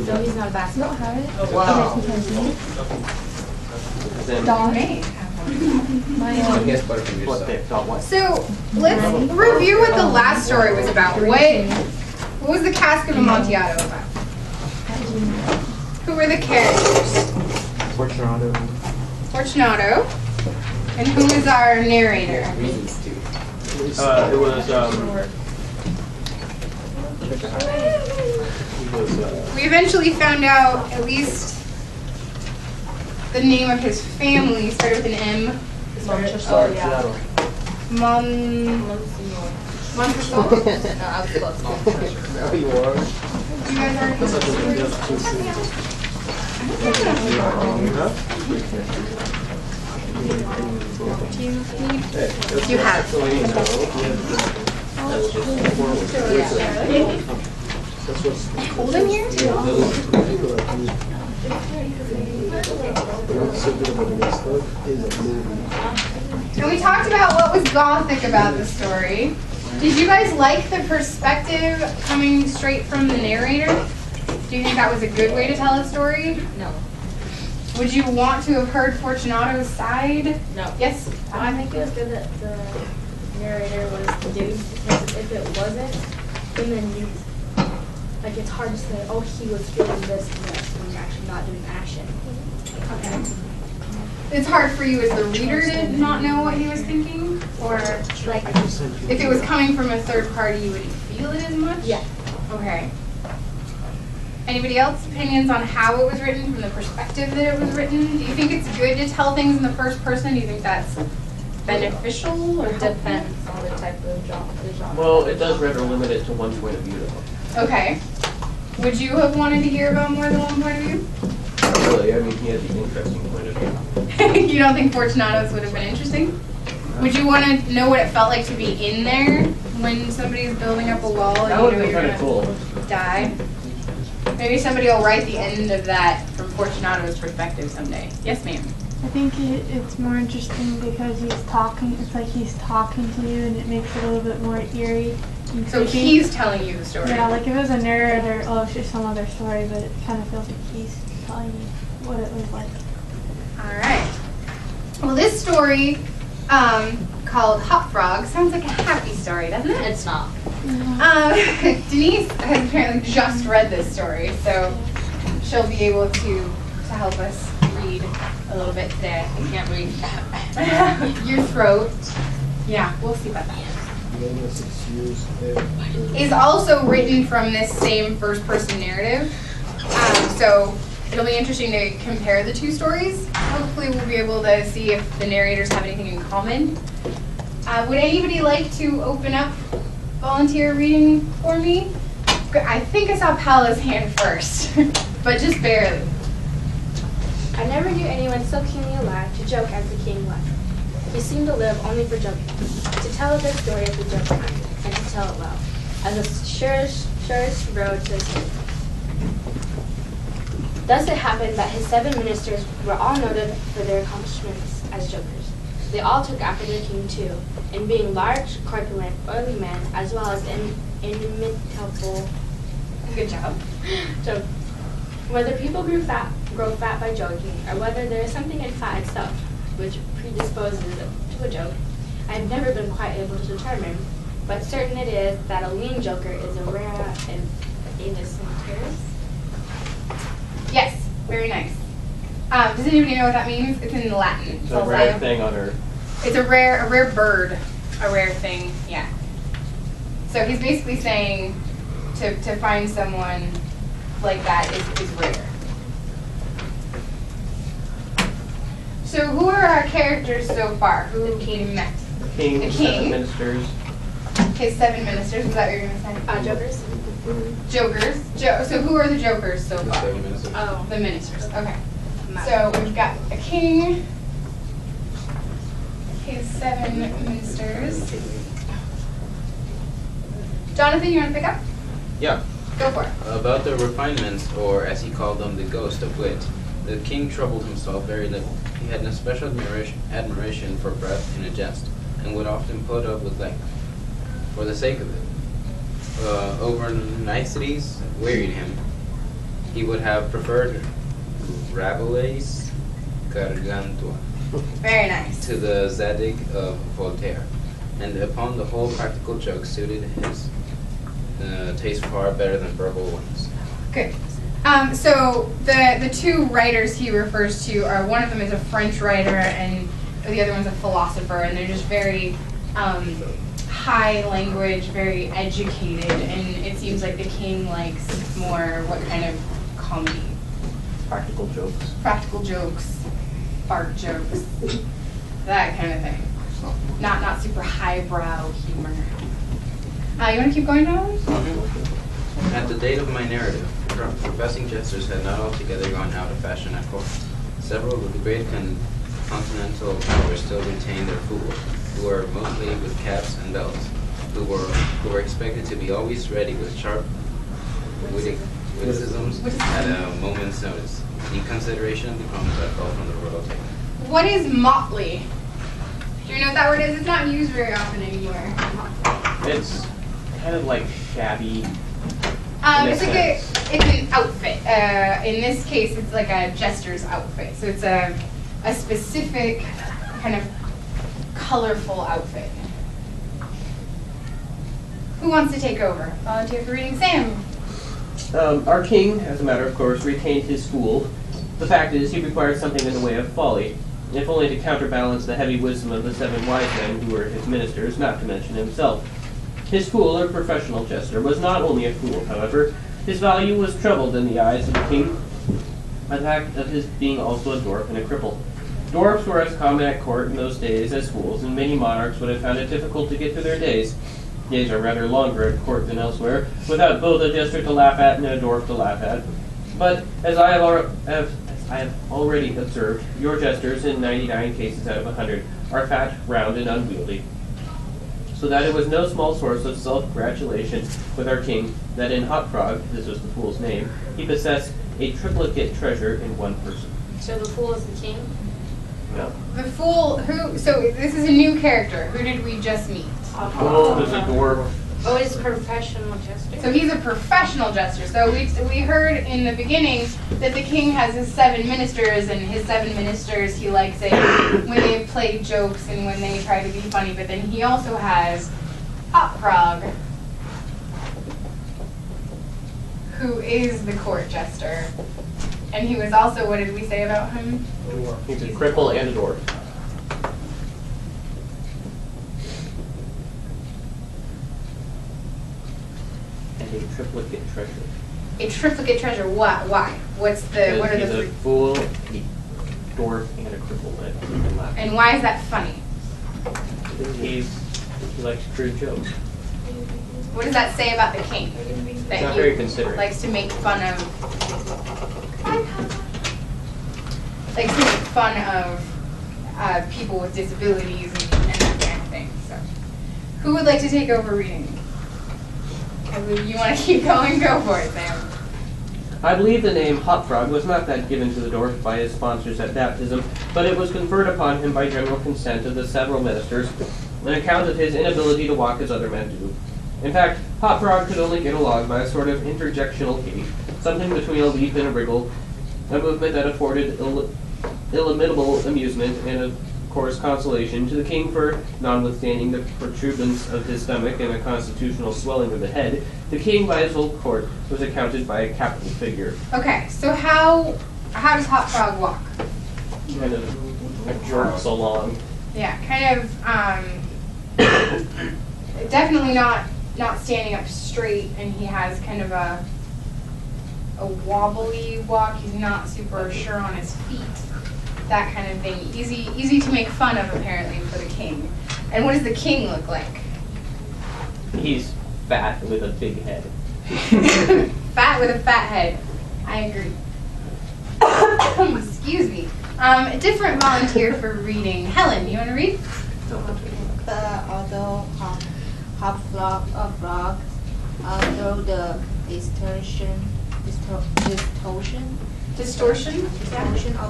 So he's not a basketball. Don't have it. Wow. I guess better from What yourself. what? So let's review what the last story was about. What was the Cask of Amontillado about? Who were the characters? Fortunato. Fortunato. And who is our narrator? Reasons to. It was We eventually found out at least the name of his family started with an M. Montessori. Montresol? No, I was close. No, you are. You guys You have. Cold in here? And we talked about what was gothic about the story. Did you guys like the perspective coming straight from the narrator? Do you think that was a good way to tell a story? No. Would you want to have heard Fortunato's side? No. Yes? I think it was good that the narrator was the dude, because if it wasn't, then you, like, it's hard to say, oh, he was feeling this and this, when you're actually not doing action. Okay. It's hard for you as the reader to not know what he was thinking? Or Like, if it was coming from a third party, you wouldn't feel it as much? yeah. Okay. Anybody else opinions on how it was written, from the perspective that it was written? Do you think it's good to tell things in the first person? Do you think that's beneficial or It depends on the type of genre. well, it does rather limit it to one point of view though. Okay. Would you have wanted to hear about more than one point of view? Not really, I mean he has an interesting point of view. You don't think Fortunato's would have been interesting? Would you want to know what it felt like to be in there when somebody's building up a wall That and would you have know been you're kind of going cool. to die? Maybe somebody will write the end of that from Fortunato's perspective someday. Yes, ma'am. I think it's more interesting because he's talking. It's like he's talking to you, and it makes it a little bit more eerie. And So creepy. he's telling you the story. Yeah, like if it was a narrator, oh, it's just some other story, but it kind of feels like he's telling you what it was like. All right. Well, this story called Hop Frog sounds like a happy story, doesn't it? It's not. Denise has apparently just read this story, so she'll be able to help us read a little bit today. I can't read. Your throat. Yeah, we'll see about that. Is also written from this same first-person narrative, so it'll be interesting to compare the two stories. Hopefully, we'll be able to see if the narrators have anything in common. Would anybody like to open up volunteer reading for me? I think I saw Paola's hand first, but just barely. I never knew anyone so keenly alive to joke as the king was. He seemed to live only for joking, to tell a good story as a joke behind it, and to tell it well, as the surest road to escape. Thus it happened that his 7 ministers were all noted for their accomplishments as jokers. They all took after their king too, in being large, corpulent, oily men, as well as inimitable. Good job. So, whether people grow fat by joking, or whether there is something in fat itself which predisposes to a joke, I have never been quite able to determine, but certain it is that a lean joker is a rare and innocent terrorist. Yes, very nice. Does anybody know what that means? It's in Latin. It's a rare thing on Earth. It's a rare bird, a rare thing. Yeah. So he's basically saying to find someone like that is rare. So who are our characters so far? Who we met? King, The 7 king. ministers. His 7 ministers. Is that what you're going to say? Jokers? Jokers. So who are the jokers so far? Oh. The ministers. Okay. So we've got a king, his 7 ministers. Jonathan, you want to pick up? Yeah. Go for it. About the refinements, or as he called them, the ghost of wit, the king troubled himself very little. He had an especial admiration for breath in a jest, and would often put up with length, for the sake of it. Over niceties wearied him. He would have preferred Rabelais' Gargantua Very nice. to the Zadig of Voltaire, and upon the whole practical jokes suited his taste far better than verbal ones. Good. So the two writers he refers to are, one of them is a French writer and the other one's a philosopher, and they're just very high language, very educated, and it seems like the king likes more what kind of comedy? Practical jokes. Practical jokes, fart jokes, that kind of thing. Not super highbrow humor. You want to keep going now? At the date of my narrative, professing jesters had not altogether gone out of fashion at court. Several of the great continental powers still retained their fools, who were mostly with caps and belts, who were expected to be always ready with sharp witticisms at a moment's notice. In consideration of the crumbs that fell from the royal table. What is motley? Do you know what that word is? It's not used very often anymore. It's kind of like shabby. It's an outfit. In this case, it's like a jester's outfit. So it's a specific kind of colorful outfit. Who wants to take over? Volunteer for reading. Sam. Our king, as a matter of course, retained his fool. The fact is, he required something in the way of folly, if only to counterbalance the heavy wisdom of the 7 wise men who were his ministers, not to mention himself. His fool, or professional jester, was not only a fool, however. His value was troubled in the eyes of the king by the fact of his being also a dwarf and a cripple. Dwarfs were as common at court in those days as fools, and many monarchs would have found it difficult to get through their days. Days are rather longer at court than elsewhere, without both a jester to laugh at and a dwarf to laugh at. But, as I have already observed, your jesters, in 99 cases out of 100, are fat, round, and unwieldy. So that it was no small source of self-gratulation with our king that in Hop Frog, this was the fool's name, he possessed a triplicate treasure in one person. So the fool is the king? No. The fool who, so this is a new character. Who did we just meet? Fool is a dwarf. Oh, it's professional jester. So he's a professional jester. So we heard in the beginning that the king has his 7 ministers, and his 7 ministers, he likes it when they play jokes and when they try to be funny. But then he also has Hop Frog, who is the court jester. And he was also, what did we say about him? He's a cripple and a dwarf. And a triplicate treasure. A triplicate treasure. Why? What are He's the a fool, a dwarf, and a cripple. And laugh. And why is that funny? He likes crude jokes. What does that say about the king? That not he very considerate. likes to make fun of. Likes to make fun of people with disabilities and that kind of thing. So, who would like to take over reading? You want to keep going? Go for it, Sam. I believe the name Hop Frog was not that given to the dwarf by his sponsors at baptism, but it was conferred upon him by general consent of the several ministers, on account of his inability to walk as other men do. In fact, Hop Frog could only get along by a sort of interjectional gait, something between a leap and a wriggle, a movement that afforded illimitable amusement and, of course, consolation to the king, for, notwithstanding the protuberance of his stomach and a constitutional swelling of the head, the king by his whole court was accounted by a capital figure. Okay, so how does Hop Frog walk? Kind of jerks along. Yeah, kind of definitely not standing up straight, and he has kind of a wobbly walk. He's not super sure on his feet. That kind of thing. Easy to make fun of, apparently, for the king. And what does the king look like? He's fat with a big head. Fat with a fat head. I agree. Excuse me. A different volunteer for reading. Helen, you want to read? Although Hop Frog, through the distortion of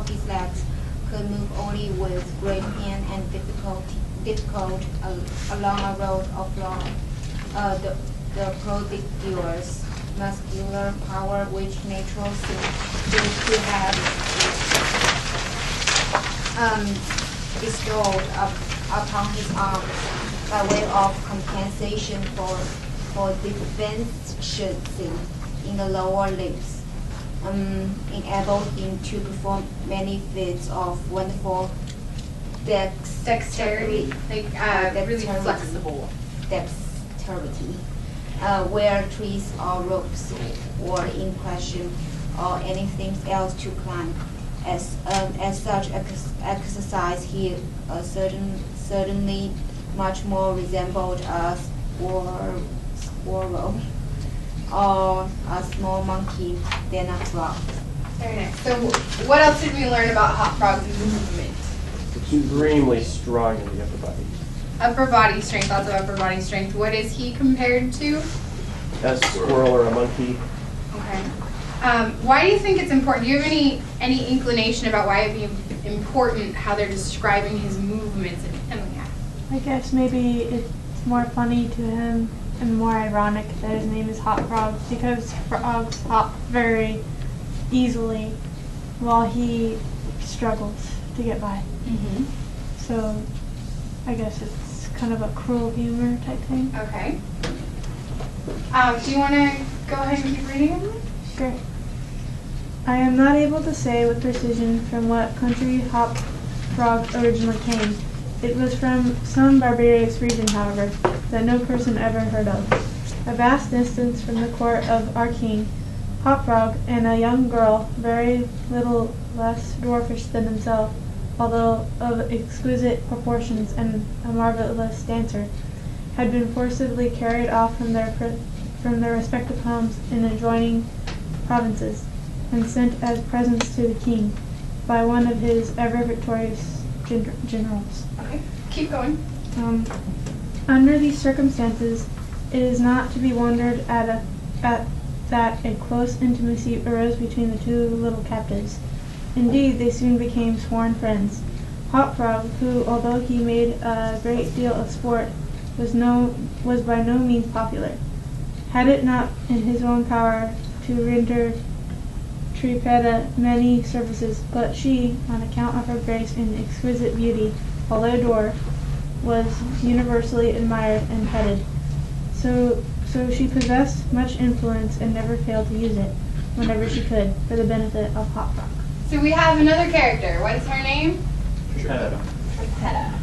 his legs, could move only with great pain and difficult along a road of lawn. The prodigious muscular power which nature seems to have bestowed upon his arms by way of compensation for deficiency in the lower limbs, enabled him to perform many feats of wonderful Dexterity, like really flexible. dexterity, where trees or ropes were in question or anything else to climb. As such exercise, he certainly much more resembled a squirrel or a small monkey than a frog. Very nice. So what else did we learn about Hop Frog's movement? Extremely strong in the upper body. Upper body strength, lots of upper body strength. What is he compared to? A squirrel or a monkey. Okay. Why do you think it's important? Do you have any inclination about why it'd be important how they're describing his movements and yeah. I guess maybe it's more funny to him and more ironic that his name is Hop Frog because frogs hop very easily while he struggles to get by. Mm-hmm. So I guess it's kind of a cruel humor type thing. Okay. Do you want to go ahead and keep reading it? Sure. I am not able to say with precision from what country Hop Frog originally came. It was from some barbarous region, however, that no person ever heard of. A vast distance from the court of our king, Hop Frog and a young girl, very little less dwarfish than himself, although of exquisite proportions and a marvelous dancer, had been forcibly carried off from their respective homes in adjoining provinces, and sent as presents to the king by one of his ever victorious generals. Okay. Keep going. Under these circumstances, it is not to be wondered at that a close intimacy arose between the two little captives. Indeed, they soon became sworn friends. Hop Frog, who, although he made a great deal of sport, was by no means popular, had it not in his own power to render Trippetta many services, but she, on account of her grace and exquisite beauty, although dwarf, was universally admired and petted. So she possessed much influence and never failed to use it, whenever she could, for the benefit of Hop Frog. So we have another character. What's her name? Trippetta. Trippetta.